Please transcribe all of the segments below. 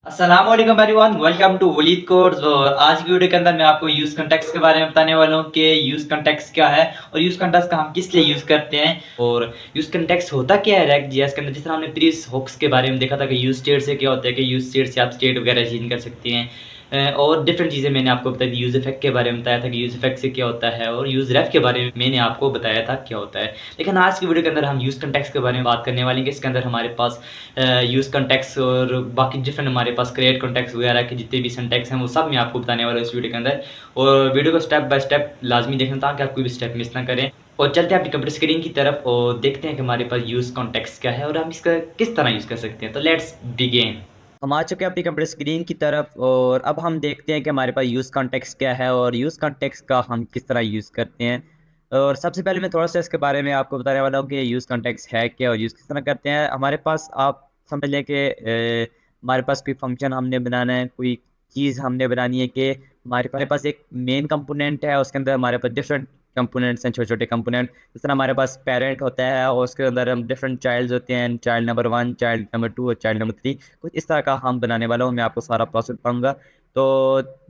अस्सलाम वालेकुम everyone, welcome to Waleed course. और आज की वीडियो के अंदर मैं आपको यूज कॉन्टेक्स्ट के बारे में बताने वाला हूँ कि यूज कॉन्टेक्स्ट क्या है और यूज कॉन्टेक्स्ट का हम किस लिए यूज करते हैं और यूज कॉन्टेक्स्ट होता क्या है रेक्ट जीएस के अंदर। जिस तरह हमने प्रीवियस हुक्स के बारे में देखा था कि यूज स्टेट से क्या होता है, कि यूज स्टेट से आप स्टेट वगैरह चेंज कर सकते हैं। और डिफरेंट चीज़ें मैंने आपको बताई थी। यूज इफेक्ट के बारे में बताया था कि यूज इफेक्ट से क्या होता है, और यूज रेफ के बारे में मैंने आपको बताया था क्या होता है। लेकिन आज की वीडियो के अंदर हम यूज कॉन्टेक्स्ट के बारे में बात करने वाले हैं कि इसके अंदर हमारे पास यूज कॉन्टेक्ट्स और बाकी डिफरेंट हमारे पास क्रिएट कॉन्टेक्ट्स वगैरह के जितने भी सिंटैक्स हैं वो सब मैं आपको बताने वाला हूँ इस वीडियो के अंदर। और वीडियो को स्टेप बाय स्टेप लाजमी देखना ताकि आप कोई भी स्टेप मिस ना करें। और चलते हैं अपनी कंप्यूटर स्क्रीन की तरफ और देखते हैं कि हमारे पास यूज कॉन्टेक्ट्स क्या है और हम इसका किस तरह यूज़ कर सकते हैं। तो लेट्स बिगिन। हम आ चुके हैं अपनी कंप्यूटर स्क्रीन की तरफ और अब हम देखते हैं कि हमारे पास यूज़ कॉन्टेक्स्ट क्या है और यूज़ कॉन्टेक्स्ट का हम किस तरह यूज़ करते हैं। और सबसे पहले मैं थोड़ा-सा इसके बारे में आपको बताने वाला हूँ कि यूज़ कॉन्टेक्स्ट है क्या और यूज़ किस तरह करते हैं। हमारे पास आप समझ लें कि हमारे पास कोई फ़ंक्शन हमने बनाना है, कोई चीज़ हमने बनानी है कि हमारे पास एक मेन कंपोनेंट है, उसके अंदर हमारे पास डिफरेंट कंपोनेंट्स हैं, छोटे-छोटे कंपोनेंट। जिस तरह हमारे पास पेरेंट होता है और उसके अंदर हम डिफरेंट चाइल्ड्स होते हैं, चाइल्ड नंबर 1, चाइल्ड नंबर 2 और चाइल्ड नंबर 3। कुछ इस तरह का हम बनाने वाला हूँ, मैं आपको सारा प्रोसेस बताऊँगा। तो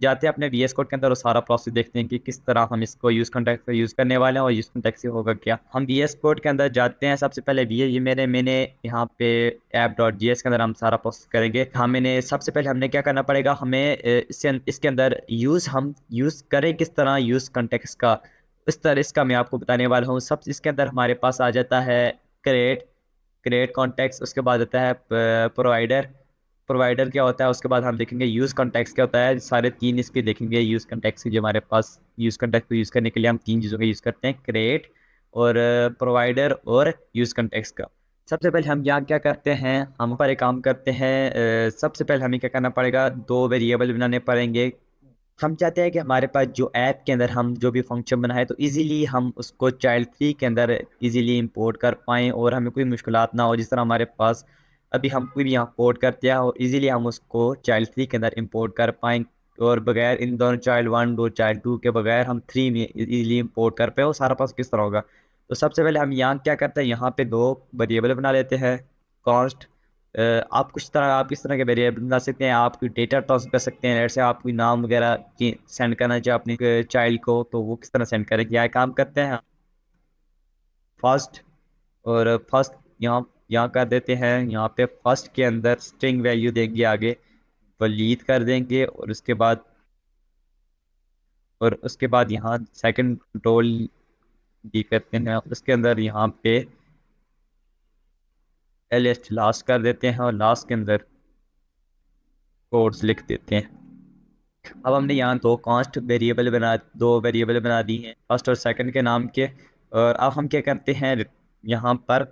जाते हैं अपने वीएस कोड के अंदर और सारा प्रोसेस देखते हैं कि किस तरह हम इसको यूज़ कॉन्टेक्स्ट को यूज़ करने वाले हैं और यूज़ कॉन्टेक्स्ट से होगा क्या। हम वीएस कोड के अंदर जाते हैं। सबसे पहले ये मैंने यहाँ पे app.js के अंदर हम सारा प्रोसेस करेंगे। मैंने सबसे पहले हमें क्या करना पड़ेगा, हमें इसके अंदर हम यूज़ करें किस तरह यूज़ कॉन्टेक्स्ट का, इस तरह इसका मैं आपको बताने वाला हूँ। सब इसके अंदर हमारे पास आ जाता है क्रिएट क्रिएट कॉन्टेक्स्ट, उसके बाद आता है प्रोवाइडर। प्रोवाइडर क्या होता है, उसके बाद हम देखेंगे यूज़ कॉन्टेक्स्ट क्या होता है। सारे 3 इसके देखेंगे यूज़ कॉन्टेक्स्ट की, जो हमारे पास यूज़ कॉन्टेक्स्ट को यूज़ करने के लिए हम 3 चीज़ों का यूज़ करते हैं, क्रिएट और प्रोवाइडर और यूज़ कॉन्टेक्स्ट का। सबसे पहले हम यहाँ क्या करते हैं, हम पर एक काम करते हैं। सबसे पहले हमें क्या करना पड़ेगा, 2 वेरिएबल बनाने पड़ेंगे। हम चाहते हैं कि हमारे पास जो ऐप के अंदर हम जो भी फंक्शन बनाए तो इजीली हम उसको चाइल्ड 3 के अंदर इजीली इंपोर्ट कर पाएँ और हमें कोई मुश्किलात ना हो। जिस तरह हमारे पास अभी हम कोई भी यहाँ कोड करते हैं और इजीली हम उसको चाइल्ड 3 के अंदर इंपोर्ट कर पाएँ और बगैर इन दोनों चाइल्ड 1 और चाइल्ड 2 के बगैर हम 3 में इजीली इंपोर्ट कर पाएँ। वो सारा प्रोसेस किस तरह होगा। तो सबसे पहले हम यहाँ क्या करते हैं, यहाँ पे 2 वेरिएबल बना लेते हैं। कॉन्स्ट आप इस तरह के वेरिएबल बना सकते हैं। आप कोई डेटा ट्रांसफर कर सकते हैं। जैसे आप कोई नाम वगैरह की सेंड करना चाहे अपने चाइल्ड को, तो वो किस तरह सेंड करें, क्या काम करते हैं फर्स्ट। और फर्स्ट यहाँ यहाँ कर देते हैं। यहाँ पे फर्स्ट के अंदर स्ट्रिंग वैल्यू देंगे, आगे वलीद कर देंगे और उसके बाद यहाँ सेकंड कंट्रोल डी करते हैं। उसके अंदर यहाँ पे एल लास्ट कर देते हैं और लास्ट के अंदर कोड्स लिख देते हैं। अब हमने यहाँ दो वेरिएबल बना दी हैं, फर्स्ट और सेकंड के नाम के। और अब हम क्या करते हैं, यहाँ पर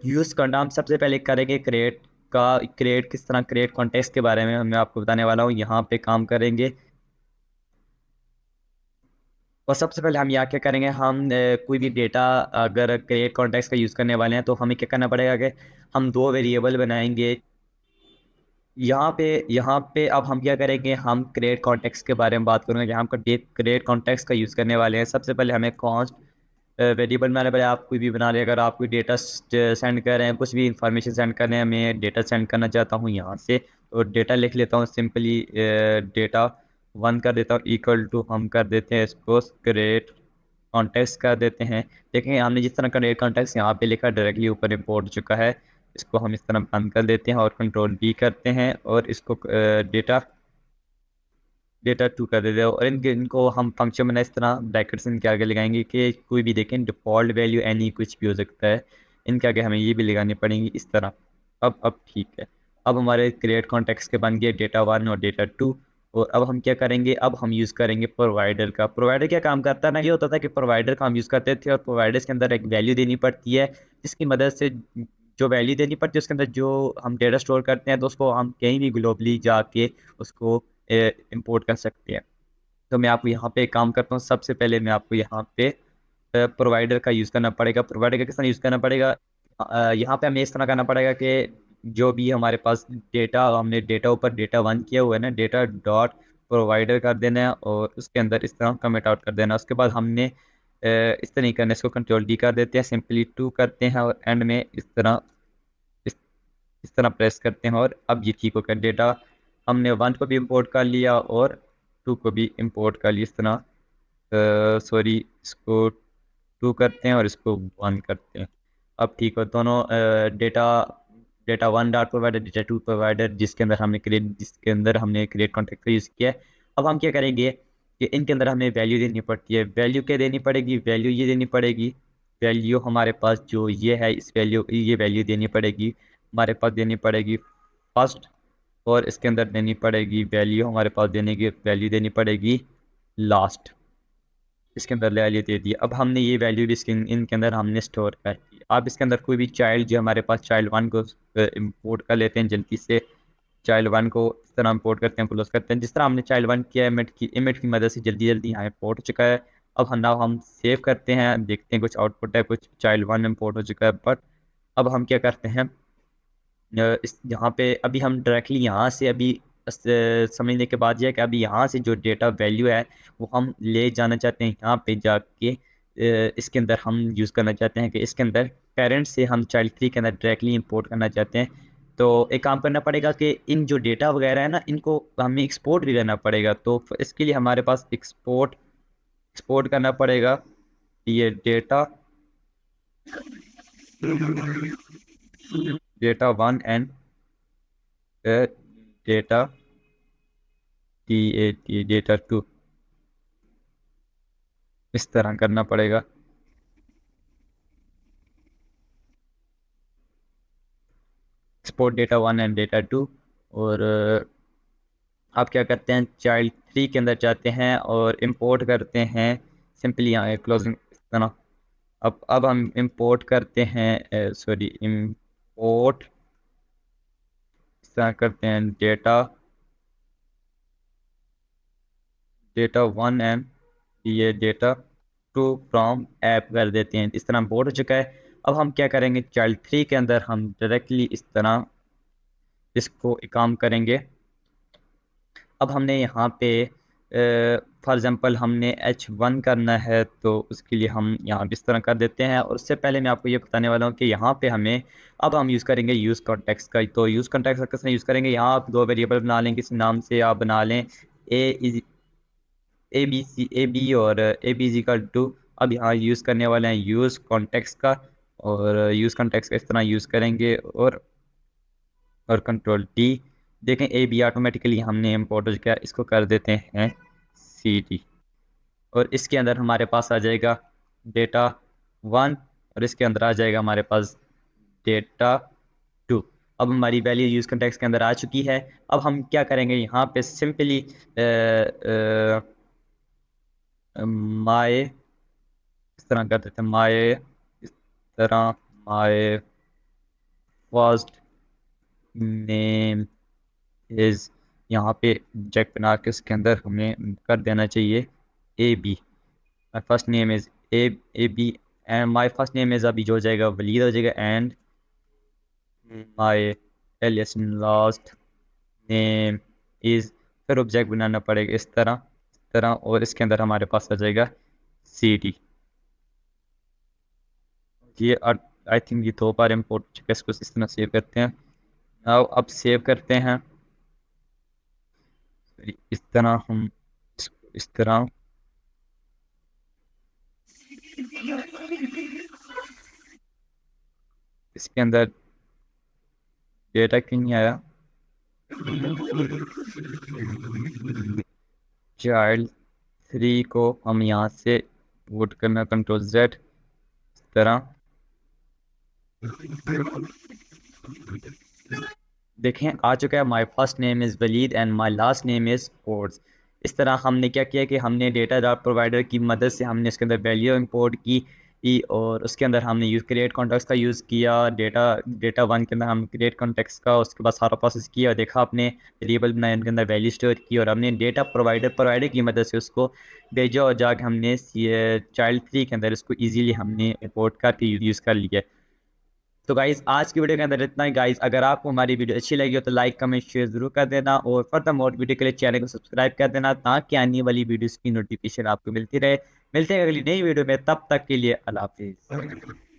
यूज़ करना हम सबसे पहले करेंगे क्रिएट किस तरह क्रिएट कॉन्टेक्स्ट के बारे में मैं आपको बताने वाला हूँ। यहाँ पे काम करेंगे और सबसे पहले हम यहाँ क्या करेंगे, हम कोई भी डेटा अगर क्रिएट कॉन्टेक्स्ट का यूज़ करने वाले हैं तो हमें क्या करना पड़ेगा कि हम 2 वेरिएबल बनाएंगे। यहाँ पे अब हम क्या करेंगे, हम क्रिएट कॉन्टेक्स्ट के बारे में बात करेंगे। यहाँ पर क्रिएट कॉन्टेक्स्ट का यूज़ करने वाले हैं। सबसे पहले हमें कॉन्स्ट वेरिएबल बनाने पड़े। आप कोई भी बना रहे, अगर आप कोई डेटा सेंड कर रहे हैं, कुछ भी इंफॉर्मेशन सेंड कर रहे हैं, मैं डेटा सेंड करना चाहता हूँ यहाँ से, और डेटा लिख लेता हूँ सिंपली। डेटा 1 कर देता हूँ, इक्वल टू हम कर देते हैं इसको क्रिएट कॉन्टेक्स्ट कर देते हैं। देखें हमने जिस तरह का क्रिएट कॉन्टेक्स्ट यहाँ पे लिखा डायरेक्टली ऊपर इंपोर्ट हो चुका है। इसको हम इस तरह बंद कर देते हैं और कंट्रोल बी करते हैं और इसको डेटा डेटा 2 कर देते हैं। और इनको हम फंक्शन बना इस तरह ब्रैकेट्स इनके आगे लगाएंगे कि कोई भी देखें डिफ़ॉल्ट वैल्यू एनी कुछ भी हो सकता है। इनके आगे हमें ये भी लगानी पड़ेंगी इस तरह। अब ठीक है। अब हमारे क्रिएट कॉन्टेक्स्ट के बन गए डेटा 1 और डेटा 2। और अब हम क्या करेंगे, अब हम यूज़ करेंगे प्रोवाइडर का। प्रोवाइडर क्या काम करता है ना, ये होता था कि प्रोवाइडर का हम यूज़ करते थे और प्रोवाइडर्स के अंदर एक वैल्यू देनी पड़ती है, जिसकी मदद से जो वैल्यू देनी पड़ती है उसके अंदर जो हम डेटा स्टोर करते हैं तो उसको हम कहीं भी ग्लोबली जाके उसको इंपोर्ट कर सकते हैं। तो मैं आपको यहाँ पे एक काम करता हूँ। सबसे पहले मैं आपको यहाँ पे प्रोवाइडर का यूज़ करना पड़ेगा। प्रोवाइडर का किस तरह यूज़ करना पड़ेगा, यहाँ पे हमें इस तरह करना पड़ेगा कि जो भी हमारे पास डेटा, हमने डेटा ऊपर डेटा 1 किया हुआ है ना, डेटा डॉट प्रोवाइडर कर देना है और उसके अंदर इस तरह कमेंट आउट कर देना। उसके बाद हमने इस तरह नहीं करना, इसको कंट्रोल डी कर देते हैं, सिंपली 2 करते हैं और एंड में इस तरह इस तरह प्रेस करते हैं और अब ये ठीक होकर डेटा हमने 1 को भी इंपोर्ट कर लिया और 2 को भी इंपोर्ट कर लिया। इस तरह सॉरी, इसको 2 करते हैं और इसको 1 करते हैं। अब ठीक हो दोनों data data 1 dot provider, data 2 provider जिसके अंदर हमने क्रिएट कॉन्टेक्ट का यूज़ किया है। अब हम क्या करेंगे कि इनके अंदर हमें वैल्यू देनी पड़ती है। वैल्यू क्या देनी पड़ेगी? वैल्यू ये देनी पड़ेगी, वैल्यू हमारे पास जो ये है, इस वैल्यू ये वैल्यू देनी पड़ेगी हमारे पास, देनी पड़ेगी फर्स्ट, और इसके अंदर देनी पड़ेगी वैल्यू हमारे पास, देने की वैल्यू देनी पड़ेगी लास्ट। इसके अंदर वैल्यू दे दी। अब हमने ये वैल्यू भी इनके अंदर हमने स्टोर कर दी। आप इसके अंदर कोई भी चाइल्ड जो हमारे पास चाइल्ड 1 को इंपोर्ट कर लेते हैं जल्दी से। चाइल्ड 1 को इस तरह इंपोर्ट करते हैं, क्लोज करते हैं। जिस तरह हमने चाइल्ड 1 किया इमेज की मदद से जल्दी जल्दी यहाँ इंपोर्ट हो चुका है। अब हम सेव करते हैं, देखते हैं कुछ आउटपुट है, कुछ चाइल्ड 1 इंपोर्ट हो चुका है। बट अब हम क्या करते हैं, इस यहाँ पे अभी हम डायरेक्टली यहाँ से अभी समझने के बाद यह है कि अभी यहाँ से जो डेटा वैल्यू है वो हम ले जाना चाहते हैं यहाँ पे जाके। इसके अंदर हम यूज़ करना चाहते हैं कि इसके अंदर पेरेंट से हम चाइल्ड 3 के अंदर डायरेक्टली इंपोर्ट करना चाहते हैं। तो एक काम करना पड़ेगा कि इन जो डेटा वगैरह है ना, इनको हमें एक्सपोर्ट भी करना पड़ेगा। तो इसके लिए हमारे पास एक्सपोर्ट एक्सपोर्ट करना पड़ेगा ये data data 1 and data data 2, इस तरह करना पड़ेगा। Export data 1 and data 2। और आप क्या करते हैं, चाइल्ड 3 के अंदर जाते हैं और इंपोर्ट करते हैं सिंपली यहाँ क्लोजिंग इस तरह। अब हम इंपोर्ट करते हैं, सॉरी, इंपोर्ट इस तरह करते हैं डेटा डेटा 1 एंड ये डेटा 2 फ्रॉम ऐप कर देते हैं। इस तरह इंपोर्ट हो चुका है। अब हम क्या करेंगे, चाइल्ड 3 के अंदर हम डायरेक्टली इस तरह इसको एक काम करेंगे। अब हमने यहाँ पे फॉर एग्ज़ाम्पल हमने H1 करना है, तो उसके लिए हम यहाँ इस तरह कर देते हैं। और उससे पहले मैं आपको ये बताने वाला हूँ कि यहाँ पे हमें अब हम यूज़ करेंगे यूज़ कॉन्टेक्स्ट का। तो यूज़ कॉन्टेक्स्ट का कैसे यूज़ करेंगे, यहाँ आप 2 वेरिएबल बना लें, किसी नाम से आप बना लें ए बी और A B is equal to. अब यहाँ यूज़ करने वाले हैं यूज़ कॉन्टेक्स्ट का, और यूज़ कॉन्टेक्स्ट का इस तरह यूज़ करेंगे और कंट्रोल डी। देखें ए बी ऑटोमेटिकली हमने इम्पोर्ट हो गया, इसको कर देते हैं सी डी। और इसके अंदर हमारे पास आ जाएगा डेटा 1 और इसके अंदर आ जाएगा हमारे पास डेटा 2। अब हमारी वैल्यू यूज़ कॉन्टेक्स्ट के अंदर आ चुकी है। अब हम क्या करेंगे, यहाँ पे सिंपली माए इस तरह कर देते हैं, माए इस तरह, माए फर्स्ट नेम इज, यहाँ पे जेक बना के उसके अंदर हमें कर देना चाहिए A B. My first name is A B and my first name is, अभी जो हो जाएगा वलीद हो जाएगा, and my alias last name is. फिर ऑब्जेक्ट बनाना पड़ेगा इस तरह, और इसके अंदर हमारे पास आ जाएगा सी डी। ये आई थिंक ये 2 बार इम्पोर्ट हो चुका है। इसको इस तरह सेव करते हैं। अब सेव करते हैं इस तरह, हम इसको इस तरह इसके अंदर डेटा क्यों नहीं आया, चाइल्ड 3 को हम यहाँ से वोट करना, कंट्रोल जेड इस तरह। देखें आ चुका है, my first name is Waleed and my last name is codes. इस तरह हमने क्या किया कि हमने डेटा डॉट प्रोवाइडर की मदद से हमने इसके अंदर वैल्यू इंपोर्ट की और उसके अंदर हमने यूज़ क्रिएट कॉन्टेक्स्ट का यूज़ किया। डेटा डेटा 1 के अंदर हम क्रिएट कॉन्टेक्स्ट का उसके बाद सारा प्रोसेस किया और देखा आपने वेरिएबल बनाए, उनके अंदर वैल्यू स्टोर की, और हमने डेटा प्रोवाइडर की मदद से उसको भेजा और जाके हमने चाइल्ड 3 के अंदर इसको ईजीली हमने इंपोर्ट करके यूज़ कर लिया। तो गाइस आज की वीडियो के अंदर इतना ही। गाइस अगर आपको हमारी वीडियो अच्छी लगी हो तो लाइक कमेंट शेयर जरूर कर देना, और फर्दर मोर वीडियो के लिए चैनल को सब्सक्राइब कर देना ताकि आने वाली वीडियोस की नोटिफिकेशन आपको मिलती रहे। मिलते हैं अगली नई वीडियो में, तब तक के लिए अल्लाह हाफिज़।